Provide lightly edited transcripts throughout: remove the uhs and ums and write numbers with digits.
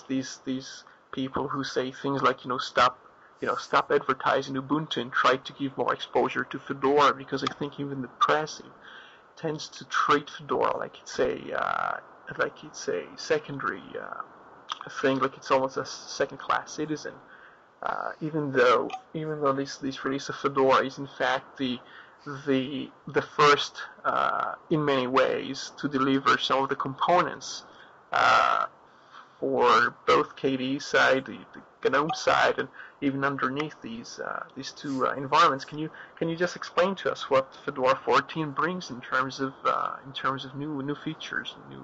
these people who say things like, stop advertising Ubuntu and try to give more exposure to Fedora, because I think even the press tends to treat Fedora like it's a secondary thing, like it's almost a second-class citizen. Even though this release of Fedora is in fact the first, in many ways, to deliver some of the components for both KDE side, the GNOME side, and even underneath these two environments. Can you just explain to us what Fedora 14 brings in terms of new features, new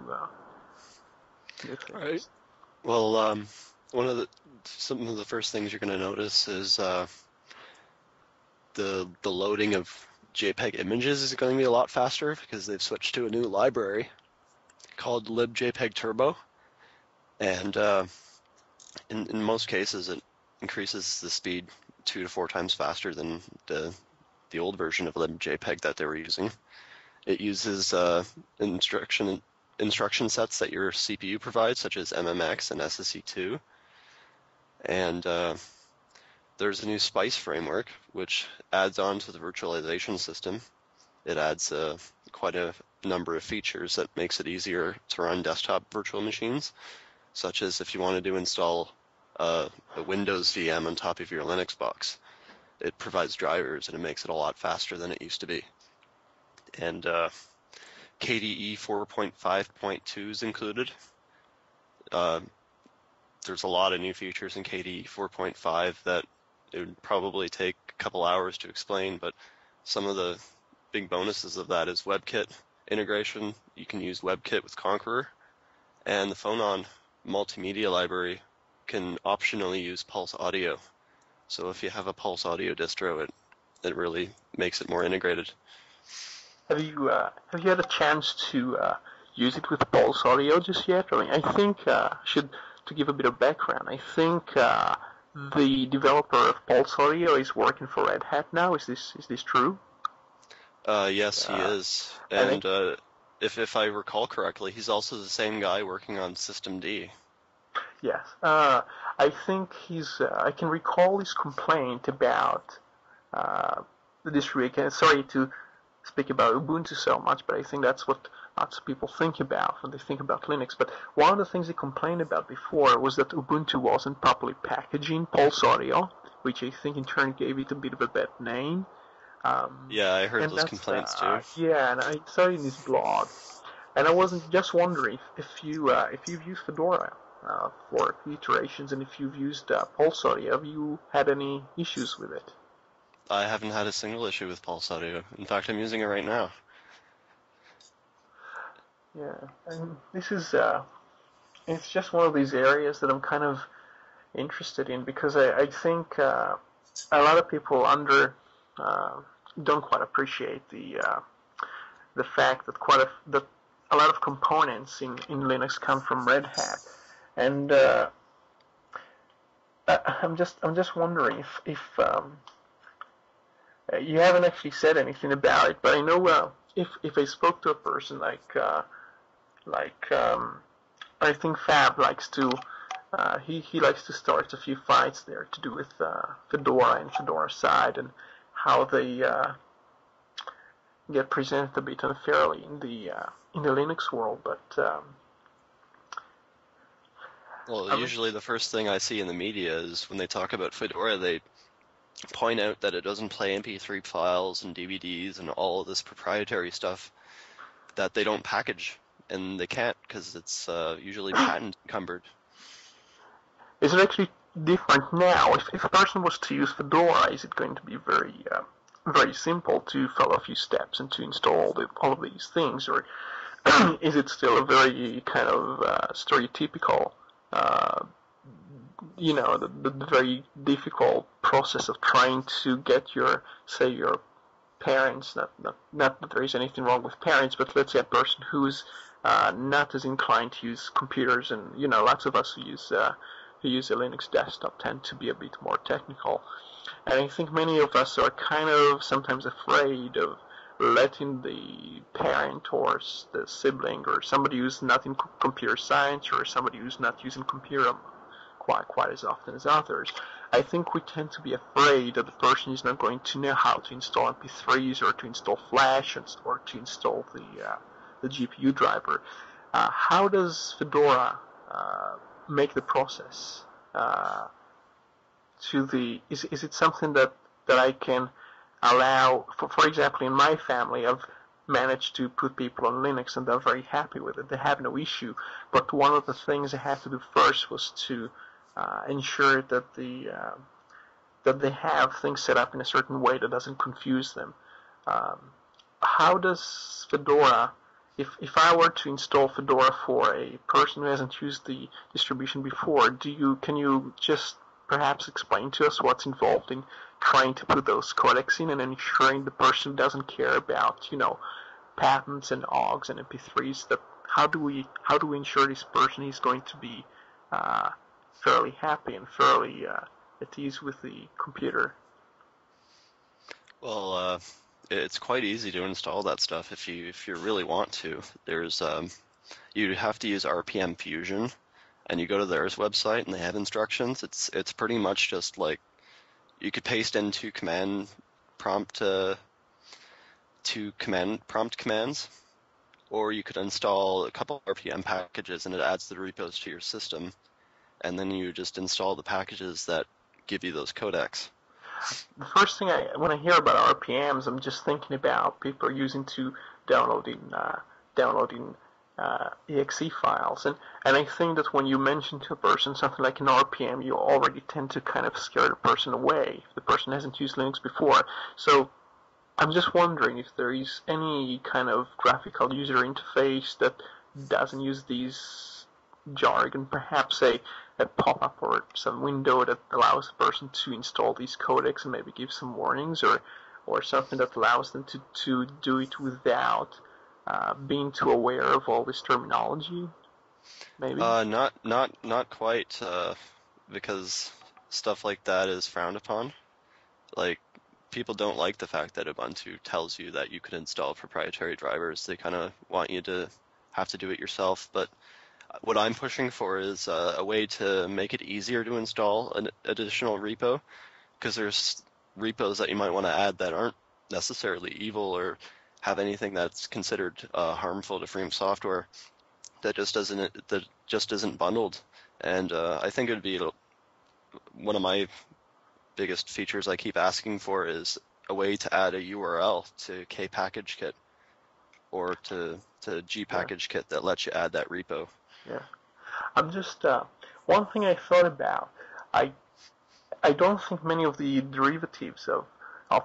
things? Right. Well, some of the first things you're going to notice is the loading of JPEG images is going to be a lot faster because they've switched to a new library called libjpeg turbo, and in most cases it increases the speed 2 to 4 times faster than the old version of libjpeg that they were using. It uses instruction sets that your CPU provides, such as MMX and SSE2, and there's a new Spice framework, which adds on to the virtualization system. It adds quite a number of features that makes it easier to run desktop virtual machines, such as if you wanted to install a Windows VM on top of your Linux box. It provides drivers, and it makes it a lot faster than it used to be. And KDE 4.5.2 is included. There's a lot of new features in KDE 4.5 that it would probably take a couple hours to explain, but some of the big bonuses of that is WebKit integration. You can use WebKit with Conqueror, and the Phonon multimedia library can optionally use Pulse Audio. So if you have a Pulse Audio distro, it really makes it more integrated. Have you had a chance to use it with Pulse Audio just yet? I mean, I think to give a bit of background, I think the developer of Pulse Audio is working for Red Hat now. Is this true? Yes, he is. And if I recall correctly, he's also the same guy working on Systemd. Yes. I think I can recall his complaint about this week. And sorry to speak about Ubuntu so much, but I think that's what lots of people think about when they think about Linux. But one of the things he complained about before was that Ubuntu wasn't properly packaging Pulse Audio, which I think in turn gave it a bit of a bad name. Yeah, I heard those complaints too. Yeah, and I saw it in his blog, and I wasn't just wondering if you've used Fedora for a few iterations, and if you've used Pulse Audio, have you had any issues with it? I haven't had a single issue with Pulse Audio. In fact, I'm using it right now. Yeah, and this is it's just one of these areas that I'm kind of interested in, because I think a lot of people don't quite appreciate the fact that a lot of components in Linux come from Red Hat, and I'm just wondering if you haven't actually said anything about it, but I know if I spoke to a person like I think Fab likes to he likes to start a few fights there to do with Fedora and Fedora side, and how they get presented a bit unfairly in the Linux world. But usually the first thing I see in the media is when they talk about Fedora, they point out that it doesn't play MP3 files and DVDs and all of this proprietary stuff that they don't package, and they can't because it's usually patent encumbered. Is it actually different now? If a person was to use Fedora, is it going to be very simple to follow a few steps and to install all of these things, or is it still a very kind of stereotypical, the very difficult process of trying to get your parents, not that there is anything wrong with parents, but let's say a person who's not as inclined to use computers, and lots of us who use a Linux desktop tend to be a bit more technical. And I think many of us are kind of sometimes afraid letting the parent or the sibling or somebody who's not in computer science or somebody who's not using computer quite as often as others. I think we tend to be afraid that the person is not going to know how to install MP3s or to install Flash or to install the GPU driver. How does Fedora make the process is it something that I can allow, for example, in my family, I've managed to put people on Linux and they're very happy with it. They have no issue. But one of the things I had to do first was to ensure that that they have things set up in a certain way that doesn't confuse them. How does Fedora, if I were to install Fedora for a person who hasn't used the distribution before, can you just perhaps explain to us what's involved in trying to put those codecs in and ensuring the person doesn't care about, patents and OGs and MP3s? That how do we ensure this person is going to be fairly happy and fairly at ease with the computer? Well, it's quite easy to install that stuff if you really want to. There's you have to use RPM Fusion, and you go to theirs website and they have instructions. It's pretty much just like you could paste into command prompt commands, or you could install a couple RPM packages and it adds the repos to your system, and then you just install the packages that give you those codecs. The first thing when I hear about RPMs, I'm just thinking about people using to downloading exe files, and I think that when you mention to a person something like an RPM, you already tend to kind of scare the person away if the person hasn't used Linux before. So I'm just wondering if there is any kind of graphical user interface that doesn't use these jargon, perhaps a pop-up or some window that allows the person to install these codecs and maybe give some warnings, or something that allows them to do it without being too aware of all this terminology, maybe? Not quite, because stuff like that is frowned upon. Like, people don't like the fact that Ubuntu tells you that you can install proprietary drivers. They kind of want you to have to do it yourself. But what I'm pushing for is a way to make it easier to install an additional repo, because there's repos that you might want to add that aren't necessarily evil or have anything that's considered harmful to free software that just isn't bundled. And I think it would be one of my biggest features I keep asking for is a way to add a URL to kpackageKit or to gpackageKit that lets you add that repo. Yeah, I'm just one thing I thought about. I don't think many of the derivatives of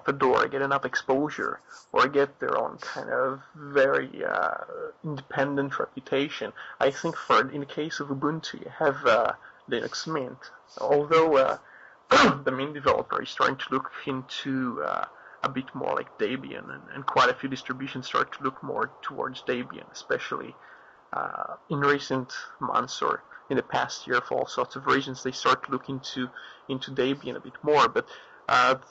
Fedora get enough exposure or get their own kind of very independent reputation. I think in the case of Ubuntu, you have Linux Mint, although the Mint developer is starting to look into a bit more like Debian, and quite a few distributions start to look more towards Debian, especially in recent months or in the past year for all sorts of reasons. They start to look into Debian a bit more, but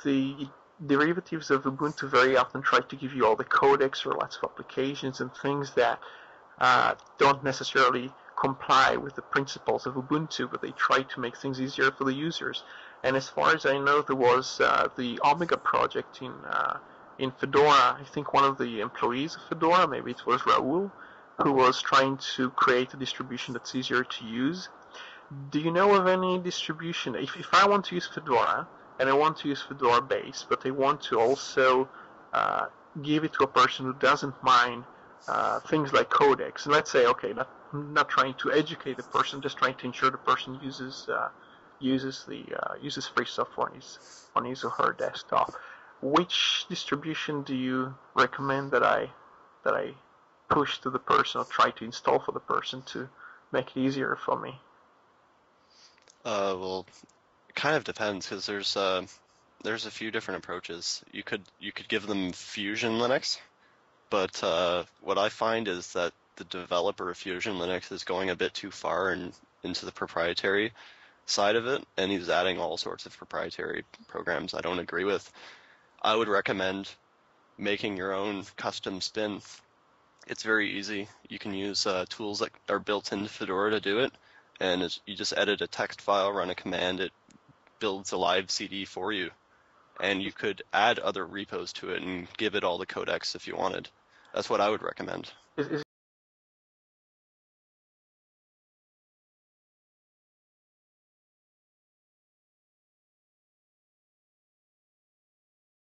the derivatives of Ubuntu very often try to give you all the codecs or lots of applications and things that don't necessarily comply with the principles of Ubuntu, but they try to make things easier for the users. And as far as I know, there was the Omega project in Fedora. I think one of the employees of Fedora, maybe it was Raul, who was trying to create a distribution that's easier to use. Do you know of any distribution? If I want to use Fedora, and I want to use Fedora base, but I want to also give it to a person who doesn't mind things like codecs, and let's say, okay, not trying to educate the person, just trying to ensure the person uses free software on his or her desktop. Which distribution do you recommend that I push to the person or try to install for the person to make it easier for me? Well, it kind of depends, because there's a few different approaches. You could give them Fusion Linux, but what I find is that the developer of Fusion Linux is going a bit too far into the proprietary side of it, and he's adding all sorts of proprietary programs I don't agree with. I would recommend making your own custom spin. It's very easy. You can use tools that are built into Fedora to do it, and you just edit a text file, run a command, it builds a live CD for you. And you could add other repos to it and give it all the codecs if you wanted. That's what I would recommend. Is